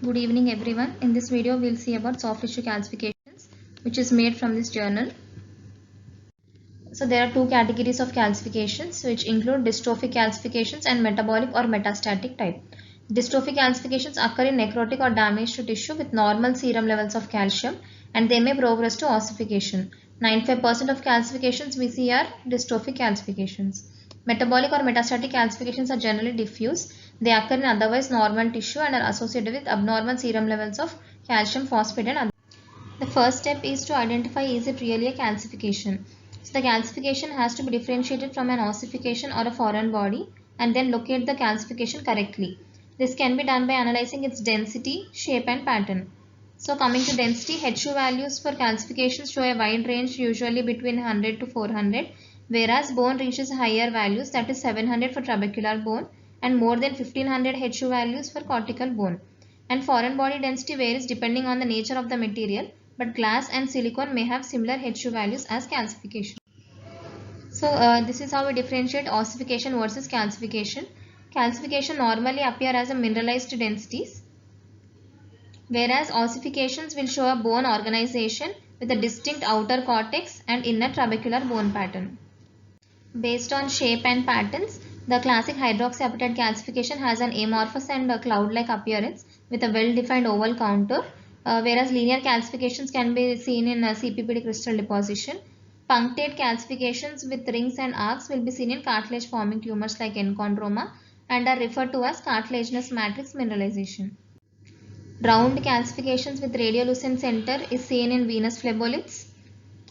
Good evening everyone. In this video we will see about soft tissue calcifications which is made from this journal. So there are two categories of calcifications which include dystrophic calcifications and metabolic or metastatic type. Dystrophic calcifications occur in necrotic or damaged tissue with normal serum levels of calcium and they may progress to ossification. 95% of calcifications we see are dystrophic calcifications. Metabolic or metastatic calcifications are generally diffuse. They occur in otherwise normal tissue and are associated with abnormal serum levels of calcium phosphate and other. The first step is to identify is it really a calcification. So the calcification has to be differentiated from an ossification or a foreign body and then locate the calcification correctly. This can be done by analyzing its density, shape and pattern. So coming to density, HU values for calcifications show a wide range usually between 100 to 400, whereas bone reaches higher values, that is 700 for trabecular bone and more than 1500 HU values for cortical bone. And foreign body density varies depending on the nature of the material, but glass and silicone may have similar HU values as calcification. So this is how we differentiate ossification versus calcification. Calcification normally appear as a mineralized densities, whereas ossifications will show a bone organization with a distinct outer cortex and inner trabecular bone pattern. Based on shape and patterns, the classic hydroxyapatite calcification has an amorphous and cloud-like appearance with a well-defined oval contour, whereas linear calcifications can be seen in CPPD crystal deposition. Punctate calcifications with rings and arcs will be seen in cartilage-forming tumors like enchondroma and are referred to as cartilaginous matrix mineralization. Round calcifications with radiolucent center is seen in venous phleboliths,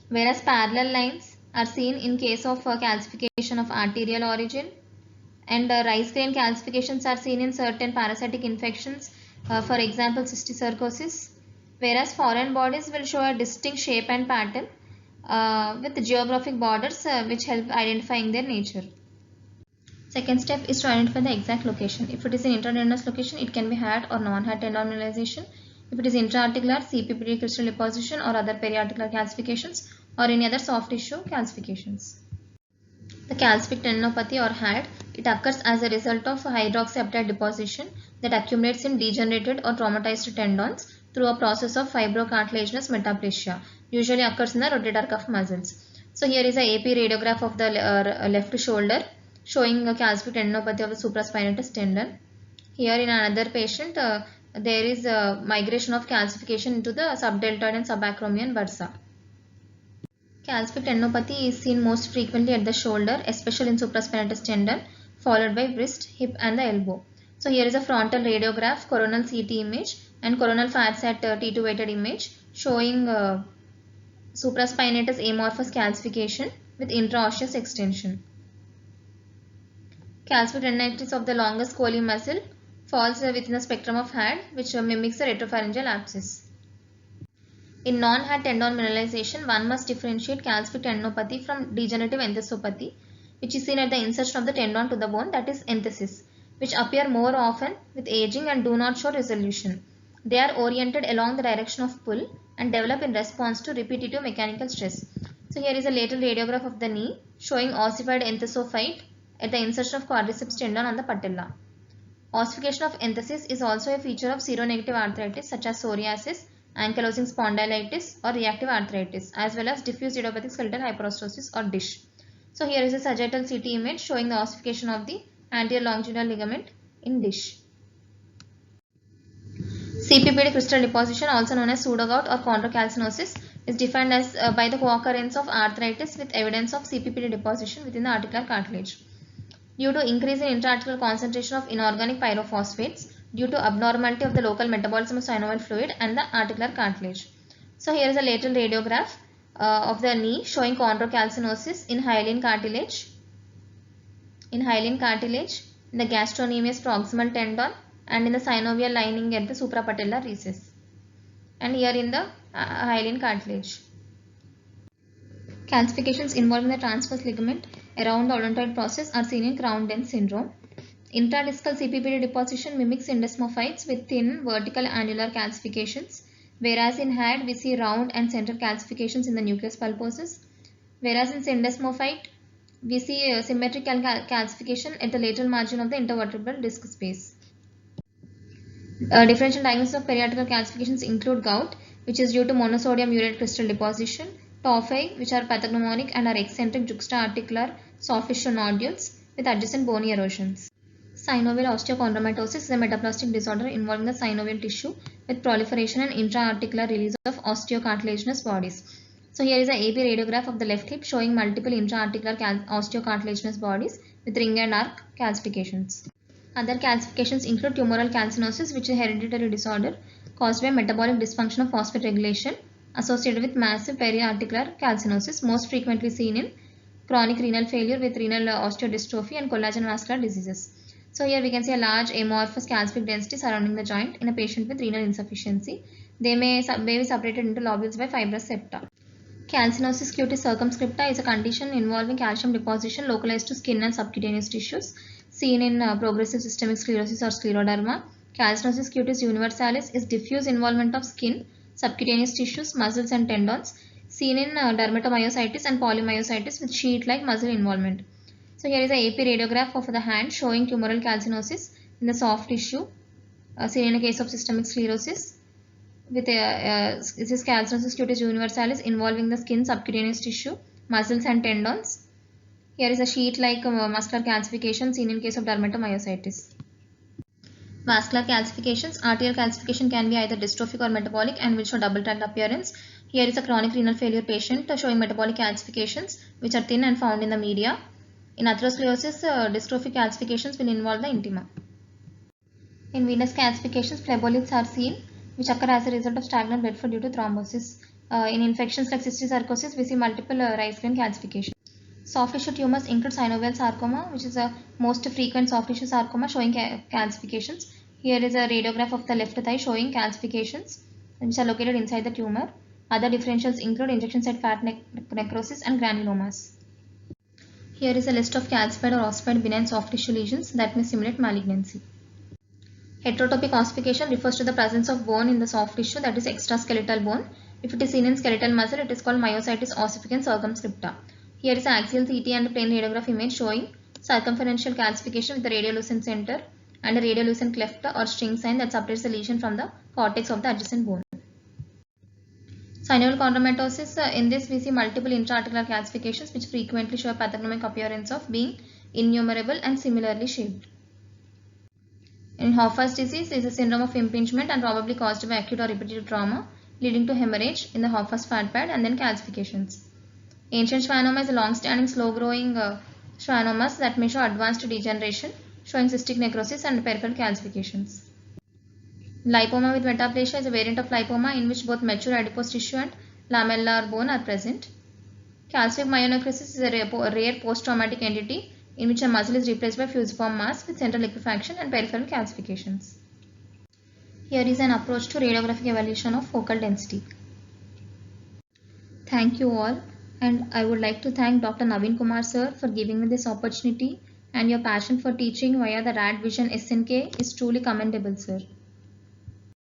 whereas parallel lines are seen in case of calcification of arterial origin, and rice grain calcifications are seen in certain parasitic infections, for example cysticercosis, whereas foreign bodies will show a distinct shape and pattern with geographic borders which help identifying their nature. Second step is to identify the exact location. If it is in intratendinous location, it can be had or non-had tendon mineralization. If it is intra-articular, CPPD crystal deposition or other periarticular calcifications or any other soft tissue calcifications. The calcific tendinopathy or HAD, it occurs as a result of hydroxyapatite deposition that accumulates in degenerated or traumatized tendons through a process of fibrocartilaginous metaplasia, usually occurs in the rotator cuff muscles. So here is a AP radiograph of the left shoulder showing a calcific tendinopathy of the supraspinatus tendon. Here in another patient, there is a migration of calcification into the subdeltoid and subacromion bursa. Calcific tendinopathy is seen most frequently at the shoulder, especially in supraspinatus tendon, followed by wrist, hip and the elbow. So here is a frontal radiograph, coronal CT image and coronal FATSAT T2 weighted image showing supraspinatus amorphous calcification with intraosseous extension. Calcific tendinitis of the longus colli muscle falls within the spectrum of HAD, which mimics the retropharyngeal abscess. In non-HAD tendon mineralization, one must differentiate calcific tendinopathy from degenerative enthesopathy, which is seen at the insertion of the tendon to the bone, that is enthesis, which appear more often with aging and do not show resolution. They are oriented along the direction of pull and develop in response to repetitive mechanical stress. So here is a lateral radiograph of the knee showing ossified enthesophyte at the insertion of quadriceps tendon on the patella. Ossification of enthesis is also a feature of seronegative arthritis such as psoriasis, ankylosing spondylitis or reactive arthritis, as well as diffuse idiopathic skeletal hyperostosis or DISH. So here is a sagittal CT image showing the ossification of the anterior longitudinal ligament in DISH. CPPD crystal deposition, also known as pseudogout or chondrocalcinosis, is defined as by the co-occurrence of arthritis with evidence of CPPD deposition within the articular cartilage. Due to increase in intra-articular concentration of inorganic pyrophosphates, due to abnormality of the local metabolism of synovial fluid and the articular cartilage. So here is a lateral radiograph of the knee showing chondrocalcinosis in hyaline cartilage, in the gastrocnemius proximal tendon and in the synovial lining at the suprapatellar recess, and here in the hyaline cartilage. Calcifications involving the transverse ligament around the odontoid process are seen in Crown-Dent syndrome. Intradiscal CPPD deposition mimics syndesmophytes with thin vertical annular calcifications, whereas in HAD we see round and central calcifications in the nucleus pulposus, whereas in syndesmophyte we see symmetrical calcification at the lateral margin of the intervertebral disc space. Differential diagnosis of periarticular calcifications include gout, which is due to monosodium urate crystal deposition, tophi, which are pathognomonic and are eccentric juxta-articular soft tissue nodules with adjacent bony erosions. Synovial osteochondromatosis is a metaplastic disorder involving the synovial tissue with proliferation and intra-articular release of osteocartilaginous bodies. So here is a AB radiograph of the left hip showing multiple intra-articular osteocartilaginous bodies with ring and arc calcifications. Other calcifications include tumoral calcinosis, which is a hereditary disorder caused by metabolic dysfunction of phosphate regulation associated with massive periarticular calcinosis, most frequently seen in chronic renal failure with renal osteodystrophy and collagen vascular diseases. So here we can see a large amorphous calcific density surrounding the joint in a patient with renal insufficiency. They may be separated into lobules by fibrous septa. Calcinosis cutis circumscripta is a condition involving calcium deposition localized to skin and subcutaneous tissues, seen in progressive systemic sclerosis or scleroderma. Calcinosis cutis universalis is diffuse involvement of skin, subcutaneous tissues, muscles and tendons, seen in dermatomyositis and polymyositis with sheet-like muscle involvement. So here is a AP radiograph of the hand showing tumoral calcinosis in the soft tissue, seen in a case of systemic sclerosis, with this is calcinosis cutis universalis involving the skin, subcutaneous tissue, muscles and tendons. Here is a sheet-like muscular calcification seen in case of dermatomyositis. Vascular calcifications. Arterial calcification can be either dystrophic or metabolic and will show double-tracked appearance. Here is a chronic renal failure patient showing metabolic calcifications which are thin and found in the media. In atherosclerosis, dystrophic calcifications will involve the intima. In venous calcifications, phleboliths are seen, which occur as a result of stagnant blood flow due to thrombosis. In infections like cysticercosis, we see multiple rice gland calcifications. Soft tissue tumors include synovial sarcoma, which is a most frequent soft tissue sarcoma showing calcifications. Here is a radiograph of the left thigh showing calcifications, which are located inside the tumor. Other differentials include injection site fat necrosis and granulomas. Here is a list of calcified or ossified benign soft tissue lesions that may simulate malignancy. Heterotopic ossification refers to the presence of bone in the soft tissue, that is extraskeletal bone. If it is seen in skeletal muscle, it is called myositis ossificans circumscripta. Here is an axial CT and plane radiograph image showing circumferential calcification with the radiolucent center and a radiolucent cleft or string sign that separates the lesion from the cortex of the adjacent bone. Synovial chondromatosis, in this we see multiple intra-articular calcifications which frequently show a pathognomic appearance of being innumerable and similarly shaped. In Hoffa's disease is a syndrome of impingement and probably caused by acute or repetitive trauma leading to hemorrhage in the Hoffa's fat pad and then calcifications. Ancient schwannoma is a long-standing slow-growing schwannomas that may show advanced degeneration showing cystic necrosis and peripheral calcifications. Lipoma with metaplasia is a variant of lipoma in which both mature adipose tissue and lamellar bone are present. Calcific myonecrosis is a rare post-traumatic entity in which a muscle is replaced by fusiform mass with central liquefaction and peripheral calcifications. Here is an approach to radiographic evaluation of focal density. Thank you all, and I would like to thank Dr. Naveen Kumar sir for giving me this opportunity, and your passion for teaching via the Rad Vision SNK is truly commendable, sir.